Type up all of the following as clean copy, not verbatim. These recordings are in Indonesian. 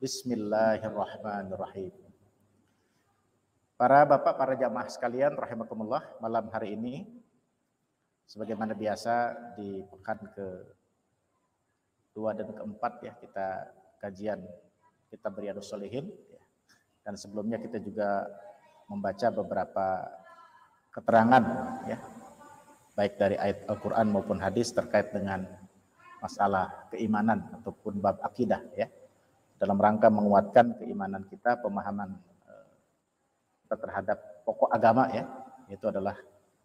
Bismillahirrahmanirrahim. Para bapak, para jamaah sekalian rahimakumullah, malam hari ini sebagaimana biasa di pekan ke-2 dan ke-4 ya, kita kajian kitab Riyadhus Shalihin ya. Dan sebelumnya kita juga membaca beberapa keterangan ya, baik dari ayat Al-Qur'an maupun hadis terkait dengan masalah keimanan ataupun bab akidah ya, dalam rangka menguatkan keimanan kita, pemahaman kita terhadap pokok agama ya, itu adalah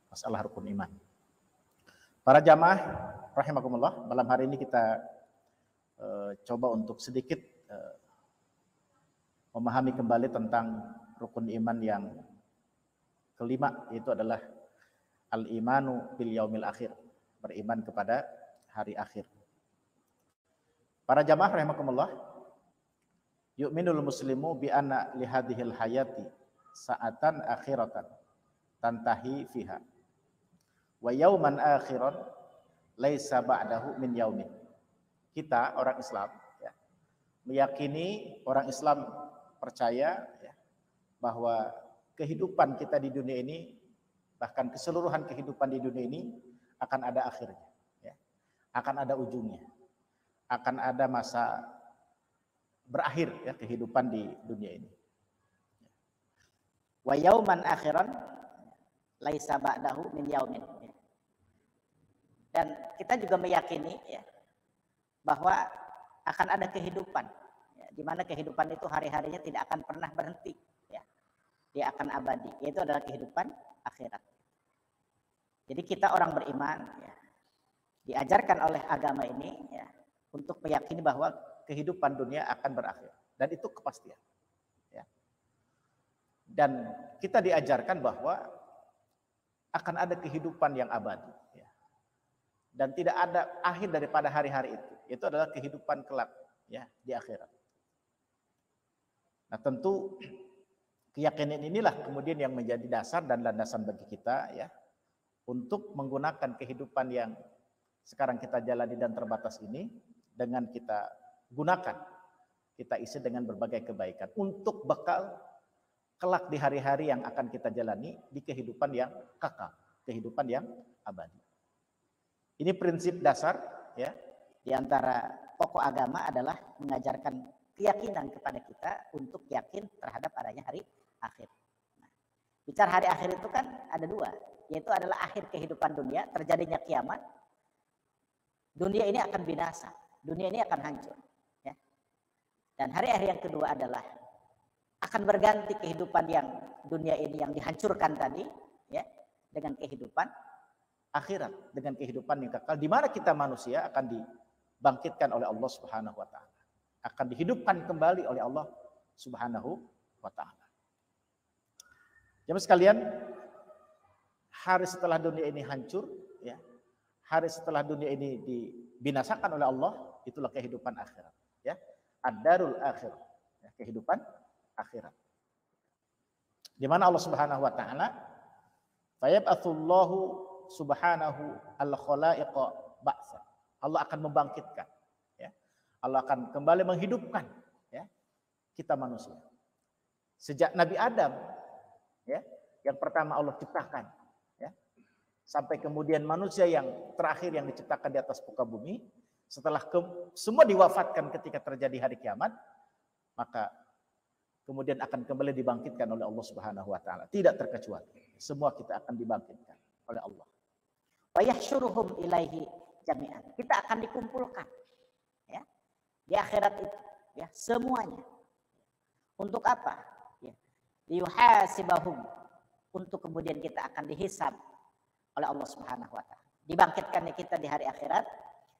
masalah rukun iman. Para jamaah rahimakumullah, malam hari ini kita coba untuk sedikit memahami kembali tentang rukun iman yang kelima, yaitu adalah al-imanu bil yaumil akhir, beriman kepada hari akhir. Para jamaah rahimakumullah, yu'minul muslimu bi anna li hadhil hayati sa'atan akhiratan tantahi fiha wa yauman akhiran laisa ba'dahu min yaumin. Kita orang Islam ya, meyakini, orang Islam percaya ya, bahwa kehidupan kita di dunia ini, bahkan keseluruhan kehidupan di dunia ini akan ada akhirnya ya, akan ada ujungnya, akan ada masa berakhir ya kehidupan di dunia ini. Wa yauman akhiran laisa ba'dahu min yaumin. Dan kita juga meyakini ya, bahwa akan ada kehidupan ya, di mana kehidupan itu hari-harinya tidak akan pernah berhenti ya. Dia akan abadi, yaitu adalah kehidupan akhirat. Jadi kita orang beriman ya, diajarkan oleh agama ini ya, untuk meyakini bahwa kehidupan dunia akan berakhir, dan itu kepastian ya. Dan kita diajarkan bahwa akan ada kehidupan yang abadi ya. Dan tidak ada akhir daripada hari-hari itu adalah kehidupan kelak ya di akhirat. Nah, tentu keyakinan inilah kemudian yang menjadi dasar dan landasan bagi kita ya, untuk menggunakan kehidupan yang sekarang kita jalani dan terbatas ini, dengan kita gunakan, kita isi dengan berbagai kebaikan untuk bekal kelak di hari-hari yang akan kita jalani di kehidupan yang kekal, kehidupan yang abadi. Ini prinsip dasar ya, di antara pokok agama adalah mengajarkan keyakinan kepada kita untuk yakin terhadap adanya hari akhir. Nah, bicara hari akhir itu kan ada dua, yaitu adalah akhir kehidupan dunia, terjadinya kiamat. Dunia ini akan binasa, dunia ini akan hancur ya. Dan hari akhir yang kedua adalah akan berganti kehidupan yang dunia ini yang dihancurkan tadi ya, dengan kehidupan akhirat, dengan kehidupan yang kekal, di mana kita manusia akan dibangkitkan oleh Allah Subhanahu wa taala, akan dihidupkan kembali oleh Allah Subhanahu wa taala. Jemaah sekalian, hari setelah dunia ini hancur ya, hari setelah dunia ini dibinasakan oleh Allah, itulah kehidupan akhirat ya, ad-darul akhir ya, kehidupan akhirat, di mana Allah Subhanahu wa taala fayab'atsullahu subhanahu al-khalaiqa ba'sa, Allah akan membangkitkan ya, Allah akan kembali menghidupkan ya kita manusia. Sejak Nabi Adam ya, yang pertama Allah ciptakan ya, sampai kemudian manusia yang terakhir yang diciptakan di atas muka bumi, setelah semua diwafatkan ketika terjadi hari kiamat, maka kemudian akan kembali dibangkitkan oleh Allah Subhanahu wa taala, tidak terkecuali. Semua kita akan dibangkitkan oleh Allah. Wa yahsyuruhum ilaihi jami'an. Kita akan dikumpulkan ya di akhirat itu ya, semuanya. Untuk apa? Ya. Liyuhasibahum, untuk kemudian kita akan dihisab oleh Allah Subhanahu wa taala. Dibangkitkannya kita di hari akhirat,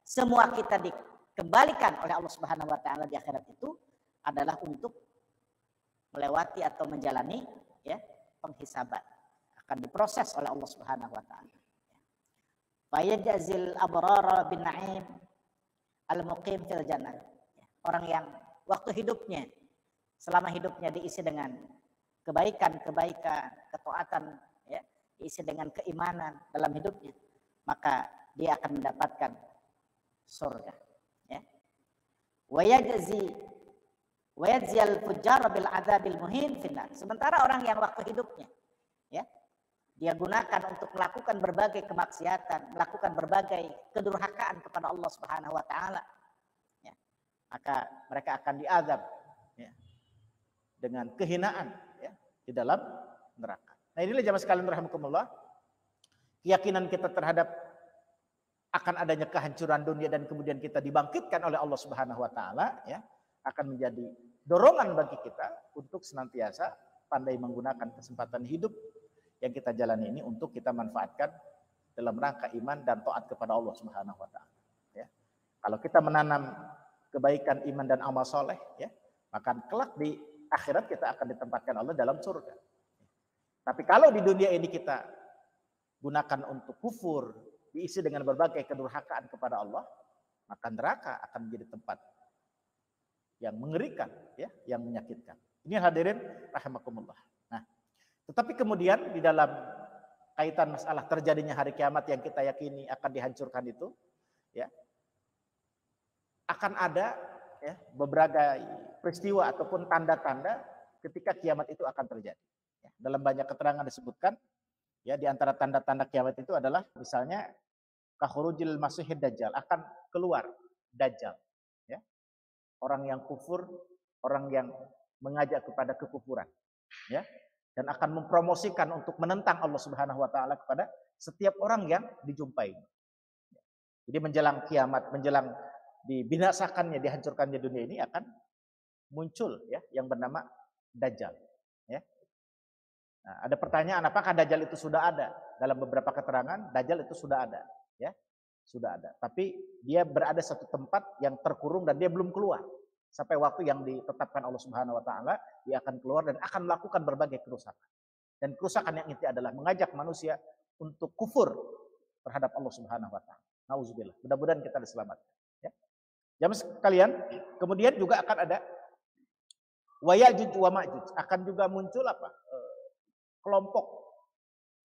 semua kita dikembalikan oleh Allah Subhanahu wa taala di akhirat itu adalah untuk melewati atau menjalani ya penghisaban, akan diproses oleh Allah Subhanahu wa taala. Wa yajzil abrara bin na'im al-muqim fil jannah. Orang yang waktu hidupnya, selama hidupnya diisi dengan kebaikan-kebaikan, ketaatan, ya, diisi dengan keimanan dalam hidupnya, maka dia akan mendapatkan surga. Ya. Wa yajzi al-fujjar bil adzabil muhin finnar. Sementara orang yang waktu hidupnya, ya, dia gunakan untuk melakukan berbagai kemaksiatan, melakukan berbagai kedurhakaan kepada Allah Subhanahu wa taala, ya, maka mereka akan diazab, ya, dengan kehinaan, ya, di dalam neraka. Nah, inilah jamaah sekalian rahimakumullah, keyakinan kita terhadap akan adanya kehancuran dunia dan kemudian kita dibangkitkan oleh Allah Subhanahu wa taala, ya, akan menjadi dorongan bagi kita untuk senantiasa pandai menggunakan kesempatan hidup yang kita jalani ini untuk kita manfaatkan dalam rangka iman dan taat kepada Allah Subhanahu wa taala, ya. Kalau kita menanam kebaikan iman dan amal soleh, ya, maka kelak di akhirat kita akan ditempatkan Allah dalam surga. Tapi kalau di dunia ini kita gunakan untuk kufur, diisi dengan berbagai kedurhakaan kepada Allah, maka neraka akan menjadi tempat yang mengerikan, ya, yang menyakitkan. Ini hadirin rahimakumullah. Nah, tetapi kemudian di dalam kaitan masalah terjadinya hari kiamat yang kita yakini akan dihancurkan itu, ya, akan ada, ya, beberapa peristiwa ataupun tanda-tanda ketika kiamat itu akan terjadi. Ya, dalam banyak keterangan disebutkan, ya, di antara tanda-tanda kiamat itu adalah misalnya kakhurujil masihid dajjal, akan keluar dajjal, ya. Orang yang kufur, orang yang mengajak kepada kekufuran, ya, dan akan mempromosikan untuk menentang Allah Subhanahu wa taala kepada setiap orang yang dijumpai. Jadi menjelang kiamat, menjelang dibinasakannya, dihancurkannya dunia ini akan muncul, ya, yang bernama dajjal, ya. Nah, ada pertanyaan, apakah dajjal itu sudah ada? Dalam beberapa keterangan dajjal itu sudah ada, ya. Sudah ada. Tapi dia berada satu tempat yang terkurung dan dia belum keluar. Sampai waktu yang ditetapkan Allah Subhanahu wa taala, dia akan keluar dan akan melakukan berbagai kerusakan. Dan kerusakan yang inti adalah mengajak manusia untuk kufur terhadap Allah Subhanahu wa taala. Nauzubillah. Mudah-mudahan kita diselamatkan, ya. Jamaah sekalian, kemudian juga akan ada wa Ya'juj wa Ma'juj, akan juga muncul apa? Kelompok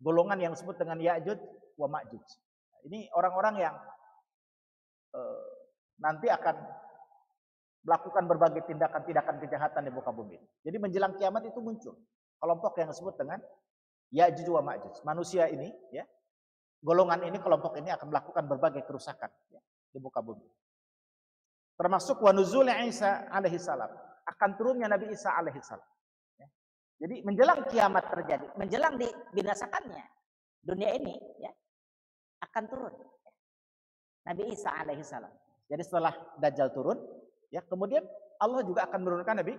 golongan yang disebut dengan Ya'juj wa Ma'juj. Ini orang-orang yang nanti akan melakukan berbagai tindakan-tindakan kejahatan di muka bumi. Jadi menjelang kiamat itu muncul kelompok yang disebut dengan Ya'juj wa Ma'juj. Manusia ini, ya, golongan ini, kelompok ini akan melakukan berbagai kerusakan, ya, di muka bumi. Termasuk wa nuzul Isa alaihi salam, akan turunnya Nabi Isa alaihi salam. Ya. Jadi menjelang kiamat terjadi, menjelang dibinasakannya dunia ini, ya, akan turun, ya, Nabi Isa alaihi salam. Jadi setelah Dajjal turun, ya, kemudian Allah juga akan menurunkan Nabi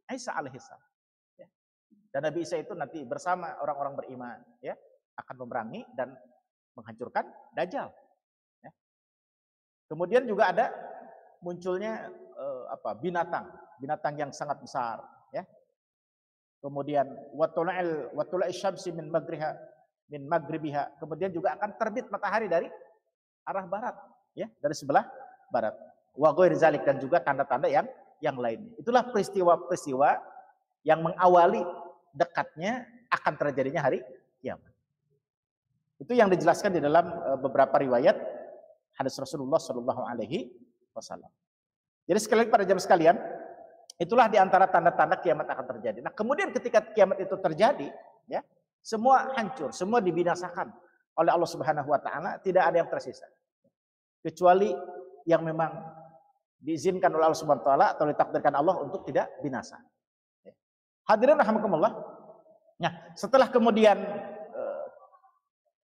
Isa alaihi salam, ya. Dan Nabi Isa itu nanti bersama orang-orang beriman, ya, akan memerangi dan menghancurkan Dajjal, ya. Kemudian juga ada munculnya binatang yang sangat besar, ya. Kemudian watula'il syamsi min magribiha, kemudian juga akan terbit matahari dari arah barat, ya, dari sebelah barat. Wa ghairi zalik, dan juga tanda-tanda yang lainnya. Itulah peristiwa-peristiwa yang mengawali dekatnya akan terjadinya hari kiamat. Itu yang dijelaskan di dalam beberapa riwayat hadis Rasulullah Shallallahu alaihi wasallam. Jadi sekali lagi para jamaah sekalian, itulah di antara tanda-tanda kiamat akan terjadi. Nah, kemudian ketika kiamat itu terjadi, ya, semua hancur, semua dibinasakan oleh Allah Subhanahu wa taala, tidak ada yang tersisa. Kecuali yang memang diizinkan oleh Allah Subhanahu wa taala atau ditakdirkan Allah untuk tidak binasa. Ya. Hadirin rahimakumullah. Nah, setelah kemudian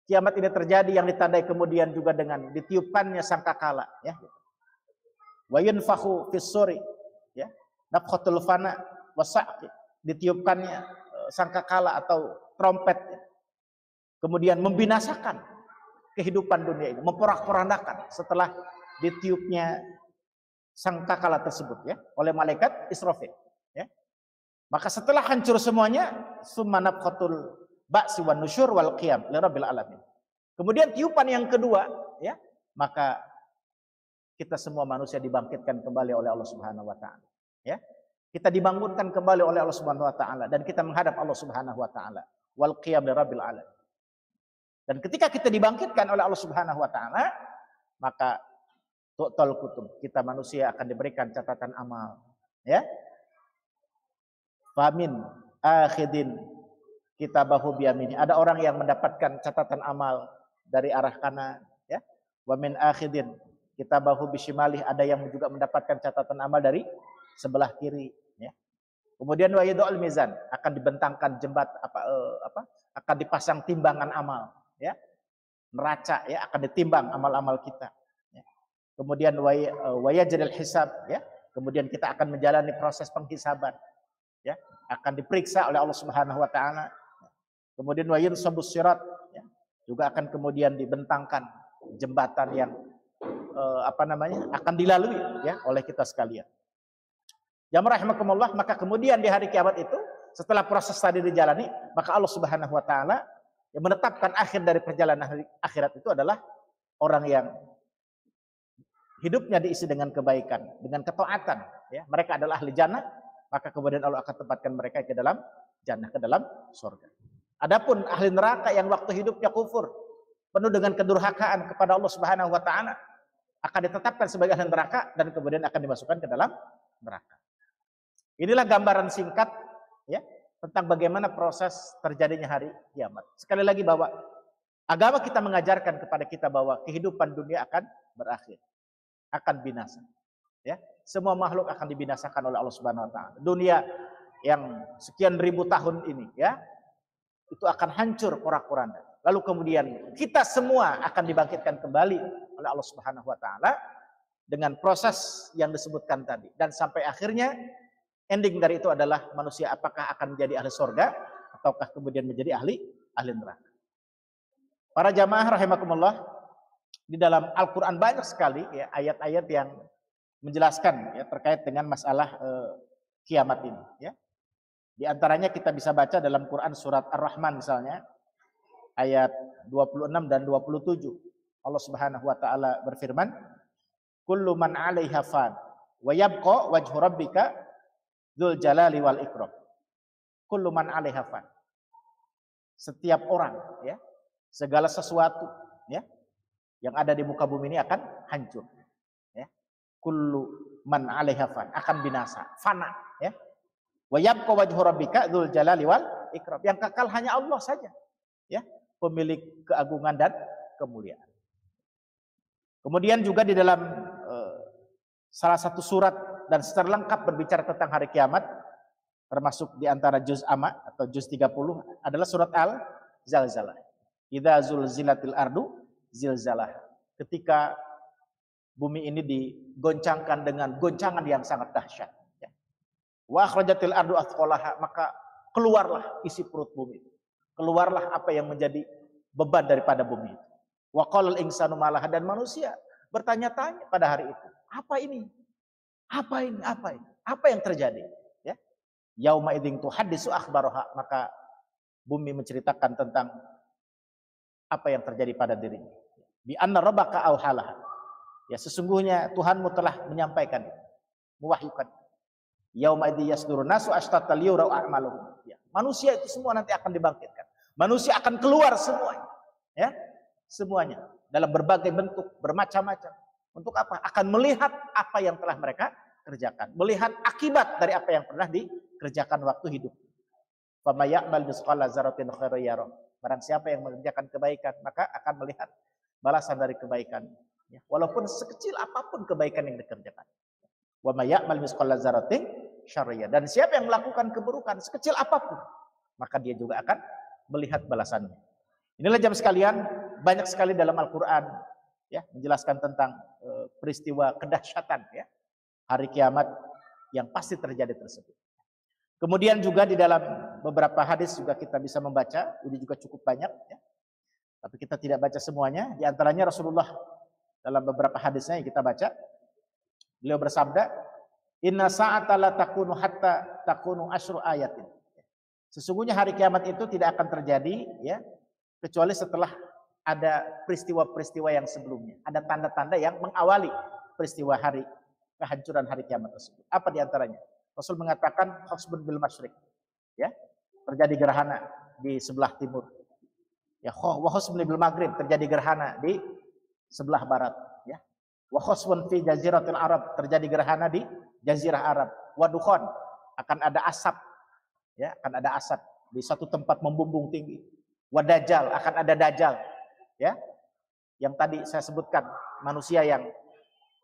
kiamat ini terjadi, yang ditandai kemudian juga dengan ditiupkannya sangkakala, ya. Wa yunfakhu fis suri, ya, nafkhatul fana wasaqi, ditiupkannya sangkakala atau trompet, ya. Kemudian membinasakan kehidupan dunia ini, memporak-porandakan setelah ditiupnya sangkakala tersebut, ya, oleh malaikat Israfil, ya. Maka setelah hancur semuanya, summa nafkhatul ba'si wan nusyur wal qiyam li rabbil alamin. Kemudian tiupan yang kedua, ya, maka kita semua manusia dibangkitkan kembali oleh Allah Subhanahu wa taala. Ya. Kita dibangunkan kembali oleh Allah Subhanahu wa taala dan kita menghadap Allah Subhanahu wa taala. Wal qiyam li rabbil alamin. Dan ketika kita dibangkitkan oleh Allah Subhanahu wa taala, maka tu'tal kutub, kita manusia akan diberikan catatan amal. Ya. Famin akhidin kitabahu biyamini. Ada orang yang mendapatkan catatan amal dari arah kanan, ya. Wa min akhidin kitabahu bisyimali, ada yang juga mendapatkan catatan amal dari sebelah kiri, ya. Kemudian wa yadul mizan, akan dibentangkan akan dipasang timbangan amal, ya. Neraca, ya, akan ditimbang amal-amal kita, ya. Kemudian wa yajril hisab, ya. Kemudian kita akan menjalani proses penghisaban, ya, akan diperiksa oleh Allah Subhanahu wa taala. Kemudian wa yunsabus sirat, ya, juga akan kemudian dibentangkan jembatan yang akan dilalui, ya, oleh kita sekalian. Jamaah rahimakumullah, maka kemudian di hari kiamat itu setelah proses tadi dijalani, maka Allah Subhanahu wa taala yang menetapkan akhir dari perjalanan hari akhirat itu adalah orang yang hidupnya diisi dengan kebaikan, dengan ketaatan, ya. Mereka adalah ahli jannah, maka kemudian Allah akan tempatkan mereka ke dalam jannah, ke dalam surga. Adapun ahli neraka yang waktu hidupnya kufur, penuh dengan kedurhakaan kepada Allah Subhanahu wa taala, akan ditetapkan sebagai ahli neraka dan kemudian akan dimasukkan ke dalam neraka. Inilah gambaran singkat, ya, tentang bagaimana proses terjadinya hari kiamat. Sekali lagi bahwa agama kita mengajarkan kepada kita bahwa kehidupan dunia akan berakhir, akan binasa, ya. Semua makhluk akan dibinasakan oleh Allah Subhanahu wa taala. Dunia yang sekian ribu tahun ini, ya, itu akan hancur porak-poranda. Lalu kemudian kita semua akan dibangkitkan kembali oleh Allah Subhanahu wa taala dengan proses yang disebutkan tadi, dan sampai akhirnya ending dari itu adalah manusia apakah akan menjadi ahli surga ataukah kemudian menjadi ahli neraka. Para jamaah rahimakumullah, di dalam Al-Qur'an banyak sekali, ya, ayat-ayat yang menjelaskan, ya, terkait dengan masalah kiamat ini, ya. Di antaranya kita bisa baca dalam Quran surat Ar-Rahman misalnya ayat 26 dan 27. Allah Subhanahu wa taala berfirman, "Kullu man 'alaiha fan wa yabqa wajhu rabbika dzul jalali wal ikram." Kullu man 'alaiha fan. Setiap orang, ya, segala sesuatu, ya, yang ada di muka bumi ini akan hancur, ya. Kullu man 'alaiha fan, akan binasa, fana, ya. Wa yabqa wajhu rabbika dzul jalali wal ikram. Yang kekal hanya Allah saja, ya, pemilik keagungan dan kemuliaan. Kemudian juga di dalam salah satu surat dan secara lengkap berbicara tentang hari kiamat, termasuk di antara juz amma atau juz 30 adalah surat Al-Zalzalah. Idza zulzilatil ardu zilzalah. Ketika bumi ini digoncangkan dengan goncangan yang sangat dahsyat. Wa akhrajatil ardu athqalaha, maka keluarlah isi perut bumi. Keluarlah apa yang menjadi beban daripada bumi. Wa qalal insanu malaha, dan manusia bertanya-tanya pada hari itu, apa ini? Apa ini? Apa ini? Apa yang terjadi? Ya. Yauma idzin tuhaddisu akhbaraha, maka bumi menceritakan tentang apa yang terjadi pada dirinya. Bi anna rabbaka auhalaha. Ya, sesungguhnya Tuhanmu telah menyampaikan, mewahyukan. Yauma idzi yasdurun nasu ashtata liyurau a'maluhum. Ya, manusia itu semua nanti akan dibangkitkan. Manusia akan keluar semuanya, ya. Semuanya dalam berbagai bentuk, bermacam-macam. Untuk apa? Akan melihat apa yang telah mereka kerjakan, melihat akibat dari apa yang pernah dikerjakan waktu hidup. Fama ya'mal misqala dzarratin khairan yarah. Barang siapa yang mengerjakan kebaikan, maka akan melihat balasan dari kebaikan, ya. Walaupun sekecil apapun kebaikan yang dikerjakan. Wa may ya'mal misqala dzarratin syarriyah. Dan siapa yang melakukan keburukan sekecil apapun, maka dia juga akan melihat balasannya. Inilah jamaah sekalian, banyak sekali dalam Al-Qur'an, ya, menjelaskan tentang peristiwa kedahsyatan, ya, hari kiamat yang pasti terjadi tersebut. Kemudian juga di dalam beberapa hadis juga kita bisa membaca, ini juga cukup banyak, ya. Tapi kita tidak baca semuanya. Di antaranya Rasulullah dalam beberapa hadisnya yang kita baca, beliau bersabda, "Inna sa'ata la takunu hatta takunu asyru ayatin." Sesungguhnya hari kiamat itu tidak akan terjadi, ya, kecuali setelah ada peristiwa-peristiwa yang sebelumnya, ada tanda-tanda yang mengawali peristiwa hari kehancuran hari kiamat tersebut. Apa diantaranya? Rasul mengatakan khasbun bil masyriq, ya, terjadi gerhana di sebelah timur. Ya, wa khasbun bil maghrib, terjadi gerhana di sebelah barat, ya. Wa khasbun fi jaziratil Arab, terjadi gerhana di jazirah Arab. Wa dukhan, akan ada asap, ya, akan ada asap di satu tempat membumbung tinggi. Wa dajjal, akan ada dajjal, ya, yang tadi saya sebutkan, manusia yang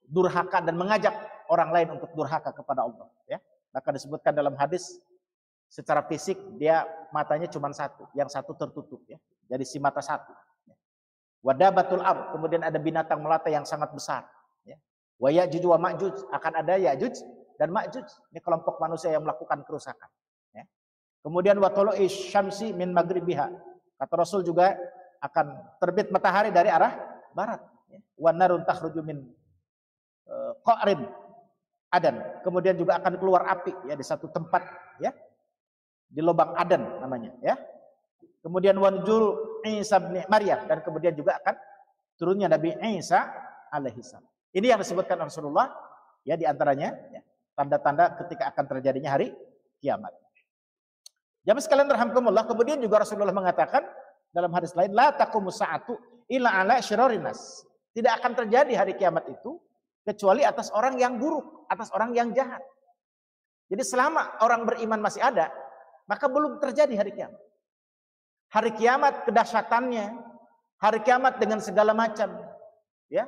durhaka dan mengajak orang lain untuk durhaka kepada Allah, ya. Maka disebutkan dalam hadis, secara fisik dia matanya cuma satu, yang satu tertutup, ya. Jadi si mata satu. Wadabatul ard, kemudian ada binatang melata yang sangat besar, ya. Wa Ya'juj wa Ma'juj, akan ada Ya'juj dan Ma'juj. Ini kelompok manusia yang melakukan kerusakan, ya. Kemudian wa tulu'i syamsi min maghribiha. Kata Rasul juga akan terbit matahari dari arah barat, ya. Wa narun takhruju min qa'rin Adan. Kemudian juga akan keluar api, ya, di satu tempat, ya, di lubang Adan namanya, ya. Kemudian wanjul Isa bin Maryam, dan kemudian juga akan turunnya Nabi Isa alaihi salam. Ini yang disebutkan Rasulullah, ya, di antaranya, ya, tanda-tanda ketika akan terjadinya hari kiamat. Jamaah sekalian rahimakumullah, kemudian juga Rasulullah mengatakan dalam hadis lain, la taqumus sa'atu illa ala syirarin nas. Tidak akan terjadi hari kiamat itu kecuali atas orang yang buruk, atas orang yang jahat. Jadi selama orang beriman masih ada, maka belum terjadi hari kiamat. Hari kiamat kedahsyatannya, hari kiamat dengan segala macam, ya,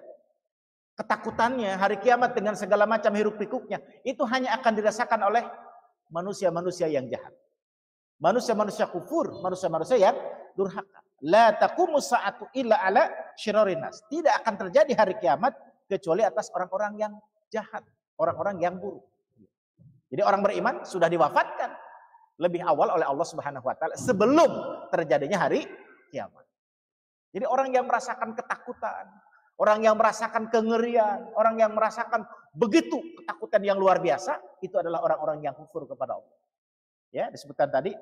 ketakutannya, hari kiamat dengan segala macam hiruk-pikuknya, itu hanya akan dirasakan oleh manusia-manusia yang jahat. Manusia-manusia kufur, manusia-manusia yang durhaka. La taqumus sa'atu illa ala syirarin nas. Tidak akan terjadi hari kiamat kecuali atas orang-orang yang jahat, orang-orang yang buruk. Jadi orang beriman sudah diwafatkan lebih awal oleh Allah Subhanahu wa taala sebelum terjadinya hari kiamat. Jadi orang yang merasakan ketakutan, orang yang merasakan kengerian, orang yang merasakan begitu ketakutan yang luar biasa, itu adalah orang-orang yang kufur kepada Allah. Ya, disebutkan tadi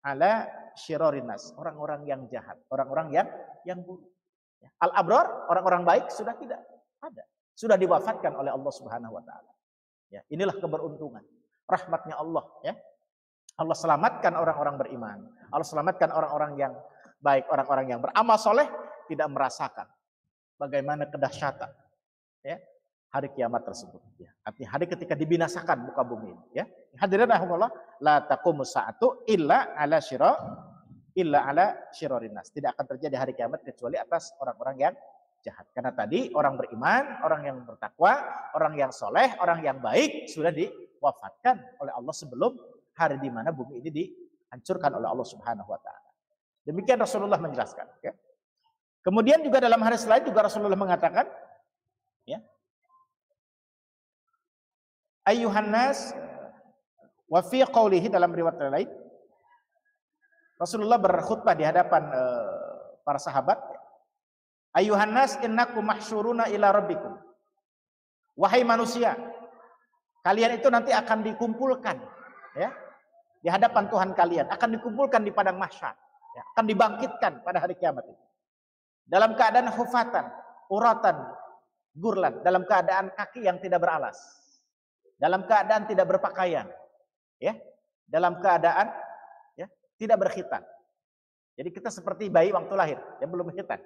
ala syirarin nas, orang-orang yang jahat, orang-orang yang buruk. Al-abrar, orang-orang baik sudah tidak ada. Sudah diwafatkan oleh Allah Subhanahu wa taala. Ya, inilah keberuntungan, rahmatnya Allah, ya. Allah selamatkan orang-orang beriman. Allah selamatkan orang-orang yang baik, orang-orang yang beramal soleh tidak merasakan bagaimana kedahsyatan, ya, hari kiamat tersebut. Ya. Artinya hari ketika dibinasakan muka bumi ini. Ya. Hadirin rahimahullah, la taqumus sa'atu illa ala syirarin nas. Tidak akan terjadi hari kiamat kecuali atas orang-orang yang jahat. Karena tadi orang beriman, orang yang bertakwa, orang yang soleh, orang yang baik sudah diwafatkan oleh Allah sebelum hari di mana bumi ini dihancurkan oleh Allah Subhanahu wa taala. Demikian Rasulullah menjelaskan, ya. Kemudian juga dalam hadis lain juga Rasulullah mengatakan, ya, ayyuhan nas, wa fi qoulihi, dalam riwayat lain Rasulullah berkhutbah di hadapan para sahabat, ayyuhan nas innakum mahsyuruna ila rabbikum. Wahai manusia, kalian itu nanti akan dikumpulkan, ya, di hadapan Tuhan kalian, akan dikumpulkan di padang mahsyar, ya, akan dibangkitkan pada hari kiamat itu. Dalam keadaan hufatan, uratan, gurlan, dalam keadaan kaki yang tidak beralas, dalam keadaan tidak berpakaian, ya, dalam keadaan, ya, tidak berkhitan. Jadi kita seperti bayi waktu lahir yang belum berkhitan.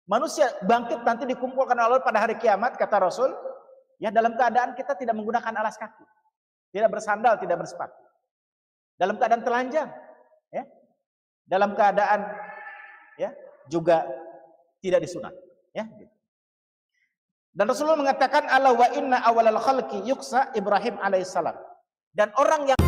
Manusia bangkit nanti dikumpulkan oleh Allah pada hari kiamat, kata Rasul, ya, dalam keadaan kita tidak menggunakan alas kaki, tidak bersandal, tidak bersepatu, dalam keadaan telanjang, ya, dalam keadaan, ya, juga tidak disunat, ya. Dan Rasulullah mengatakan, ala wa inna awalal khalqi yuksa Ibrahim alaihissalam. Dan orang yang